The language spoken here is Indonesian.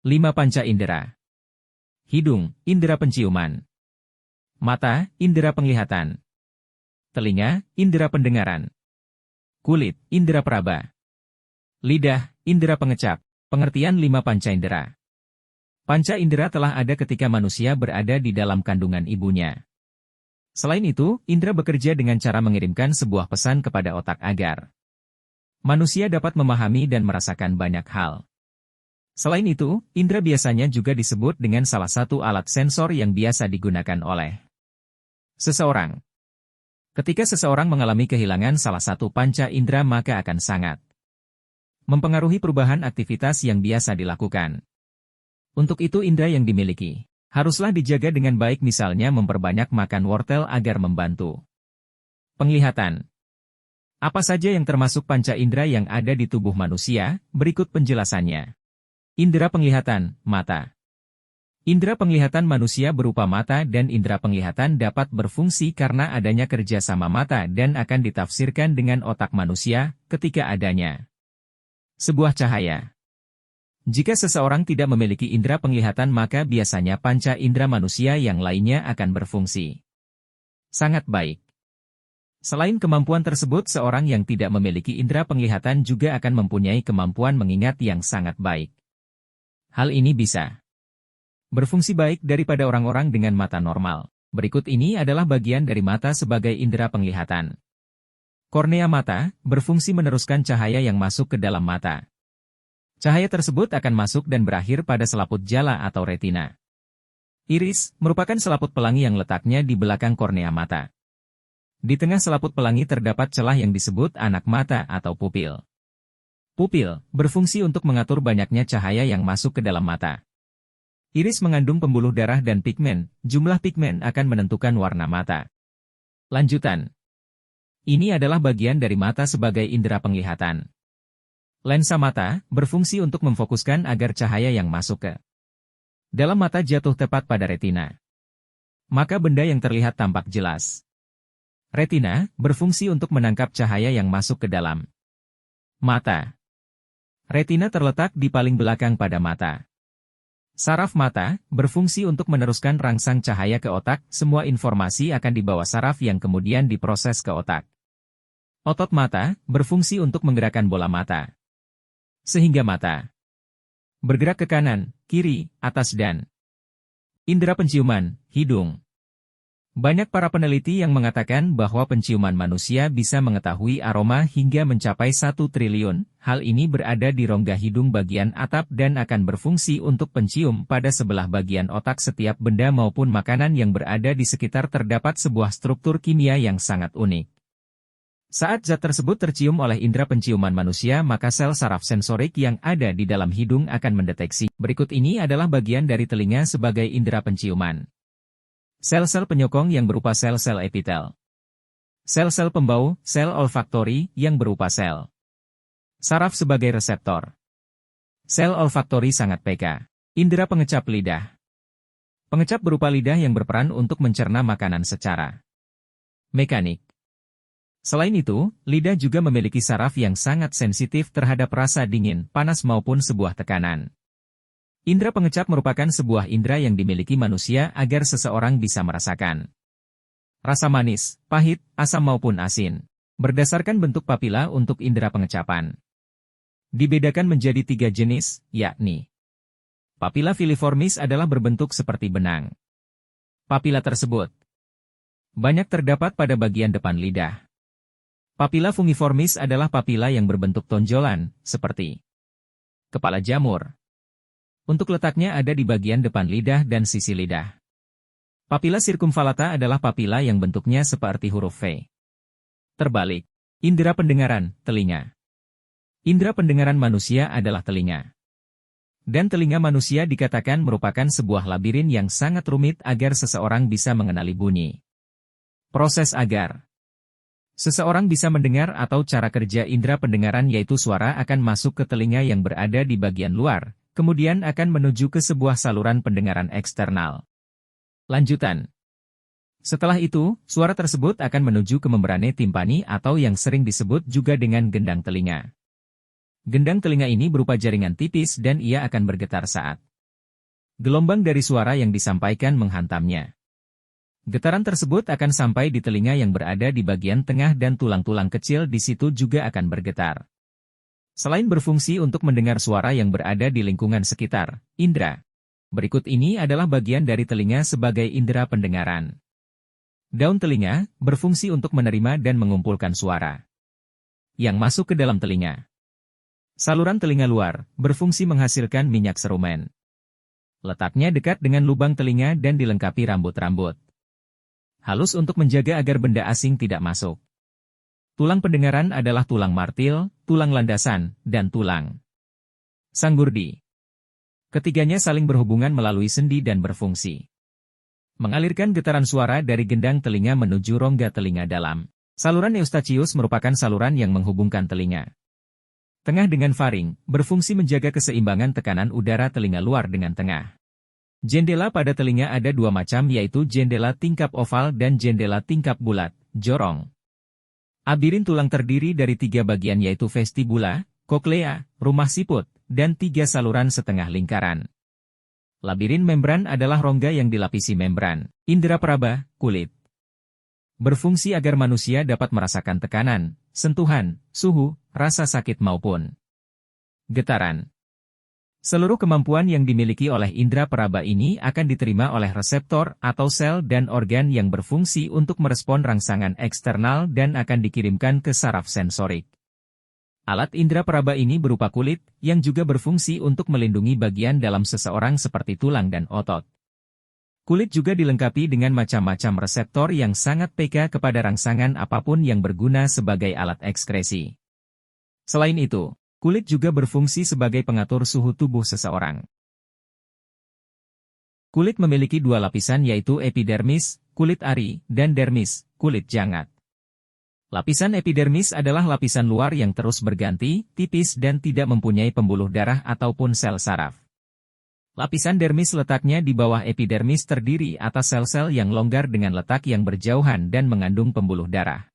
5 panca indera. Hidung, indera penciuman. Mata, indera penglihatan. Telinga, indera pendengaran. Kulit, indera peraba. Lidah, indera pengecap. Pengertian 5 panca indera. Panca indera telah ada ketika manusia berada di dalam kandungan ibunya. Selain itu, indera bekerja dengan cara mengirimkan sebuah pesan kepada otak agar manusia dapat memahami dan merasakan banyak hal. Selain itu, indera biasanya juga disebut dengan salah satu alat sensor yang biasa digunakan oleh seseorang. Ketika seseorang mengalami kehilangan salah satu panca indera maka akan sangat mempengaruhi perubahan aktivitas yang biasa dilakukan. Untuk itu indera yang dimiliki haruslah dijaga dengan baik, misalnya memperbanyak makan wortel agar membantu penglihatan. Apa saja yang termasuk panca indera yang ada di tubuh manusia? Berikut penjelasannya. Indera penglihatan, mata. Indera penglihatan manusia berupa mata dan indera penglihatan dapat berfungsi karena adanya kerjasama mata dan akan ditafsirkan dengan otak manusia ketika adanya sebuah cahaya. Jika seseorang tidak memiliki indera penglihatan maka biasanya panca indera manusia yang lainnya akan berfungsi sangat baik. Selain kemampuan tersebut, seorang yang tidak memiliki indera penglihatan juga akan mempunyai kemampuan mengingat yang sangat baik. Hal ini bisa berfungsi baik daripada orang-orang dengan mata normal. Berikut ini adalah bagian dari mata sebagai indera penglihatan. Kornea mata berfungsi meneruskan cahaya yang masuk ke dalam mata. Cahaya tersebut akan masuk dan berakhir pada selaput jala atau retina. Iris merupakan selaput pelangi yang letaknya di belakang kornea mata. Di tengah selaput pelangi terdapat celah yang disebut anak mata atau pupil. Pupil berfungsi untuk mengatur banyaknya cahaya yang masuk ke dalam mata. Iris mengandung pembuluh darah dan pigmen. Jumlah pigmen akan menentukan warna mata. Lanjutan. Ini adalah bagian dari mata sebagai indera penglihatan. Lensa mata berfungsi untuk memfokuskan agar cahaya yang masuk ke dalam mata jatuh tepat pada retina. Maka benda yang terlihat tampak jelas. Retina berfungsi untuk menangkap cahaya yang masuk ke dalam mata. Retina terletak di paling belakang pada mata. Saraf mata berfungsi untuk meneruskan rangsang cahaya ke otak. Semua informasi akan dibawa saraf yang kemudian diproses ke otak. Otot mata berfungsi untuk menggerakkan bola mata, sehingga mata bergerak ke kanan, kiri, atas dan indera penciuman, hidung. Banyak para peneliti yang mengatakan bahwa penciuman manusia bisa mengetahui aroma hingga mencapai 1 triliun. Hal ini berada di rongga hidung bagian atap dan akan berfungsi untuk pencium pada sebelah bagian otak. Setiap benda maupun makanan yang berada di sekitar terdapat sebuah struktur kimia yang sangat unik. Saat zat tersebut tercium oleh indera penciuman manusia, maka sel saraf sensorik yang ada di dalam hidung akan mendeteksi. Berikut ini adalah bagian dari telinga sebagai indera penciuman. Sel-sel penyokong yang berupa sel-sel epitel. Sel-sel pembau, sel olfaktori yang berupa sel saraf sebagai reseptor. Sel olfaktori sangat peka. Indera pengecap lidah. Pengecap berupa lidah yang berperan untuk mencerna makanan secara mekanik. Selain itu, lidah juga memiliki saraf yang sangat sensitif terhadap rasa dingin, panas maupun sebuah tekanan. Indera pengecap merupakan sebuah indera yang dimiliki manusia agar seseorang bisa merasakan rasa manis, pahit, asam maupun asin. Berdasarkan bentuk papila untuk indera pengecapan dibedakan menjadi 3 jenis, yakni papila filiformis adalah berbentuk seperti benang. Papila tersebut banyak terdapat pada bagian depan lidah. Papila fungiformis adalah papila yang berbentuk tonjolan, seperti kepala jamur. Untuk letaknya ada di bagian depan lidah dan sisi lidah. Papila sirkumvalata adalah papila yang bentuknya seperti huruf V. Terbalik. Indera pendengaran, telinga. Indera pendengaran manusia adalah telinga. Dan telinga manusia dikatakan merupakan sebuah labirin yang sangat rumit agar seseorang bisa mengenali bunyi. Proses agar seseorang bisa mendengar atau cara kerja indera pendengaran yaitu suara akan masuk ke telinga yang berada di bagian luar, kemudian akan menuju ke sebuah saluran pendengaran eksternal. Lanjutan. Setelah itu, suara tersebut akan menuju ke membrane timpani atau yang sering disebut juga dengan gendang telinga. Gendang telinga ini berupa jaringan tipis dan ia akan bergetar saat Gelombang dari suara yang disampaikan menghantamnya. Getaran tersebut akan sampai di telinga yang berada di bagian tengah dan tulang-tulang kecil di situ juga akan bergetar. Selain berfungsi untuk mendengar suara yang berada di lingkungan sekitar, indera berikut ini adalah bagian dari telinga sebagai indera pendengaran. Daun telinga berfungsi untuk menerima dan mengumpulkan suara yang masuk ke dalam telinga. Saluran telinga luar berfungsi menghasilkan minyak serumen. Letaknya dekat dengan lubang telinga dan dilengkapi rambut-rambut halus untuk menjaga agar benda asing tidak masuk. Tulang pendengaran adalah tulang martil, tulang landasan, dan tulang sanggurdi. Ketiganya saling berhubungan melalui sendi dan berfungsi mengalirkan getaran suara dari gendang telinga menuju rongga telinga dalam. Saluran eustachius merupakan saluran yang menghubungkan telinga tengah dengan faring, berfungsi menjaga keseimbangan tekanan udara telinga luar dengan tengah. Jendela pada telinga ada dua macam yaitu jendela tingkap oval dan jendela tingkap bulat, jorong. Abirin tulang terdiri dari 3 bagian yaitu vestibula, koklea, rumah siput, dan 3 saluran setengah lingkaran. Labirin membran adalah rongga yang dilapisi membran. Indera peraba, kulit. Berfungsi agar manusia dapat merasakan tekanan, sentuhan, suhu, rasa sakit maupun getaran. Seluruh kemampuan yang dimiliki oleh indera peraba ini akan diterima oleh reseptor atau sel dan organ yang berfungsi untuk merespon rangsangan eksternal dan akan dikirimkan ke saraf sensorik. Alat indera peraba ini berupa kulit, yang juga berfungsi untuk melindungi bagian dalam seseorang seperti tulang dan otot. Kulit juga dilengkapi dengan macam-macam reseptor yang sangat peka kepada rangsangan apapun yang berguna sebagai alat ekskresi. Selain itu, kulit juga berfungsi sebagai pengatur suhu tubuh seseorang. Kulit memiliki 2 lapisan yaitu epidermis, kulit ari, dan dermis, kulit jangat. Lapisan epidermis adalah lapisan luar yang terus berganti, tipis dan tidak mempunyai pembuluh darah ataupun sel saraf. Lapisan dermis letaknya di bawah epidermis terdiri atas sel-sel yang longgar dengan letak yang berjauhan dan mengandung pembuluh darah.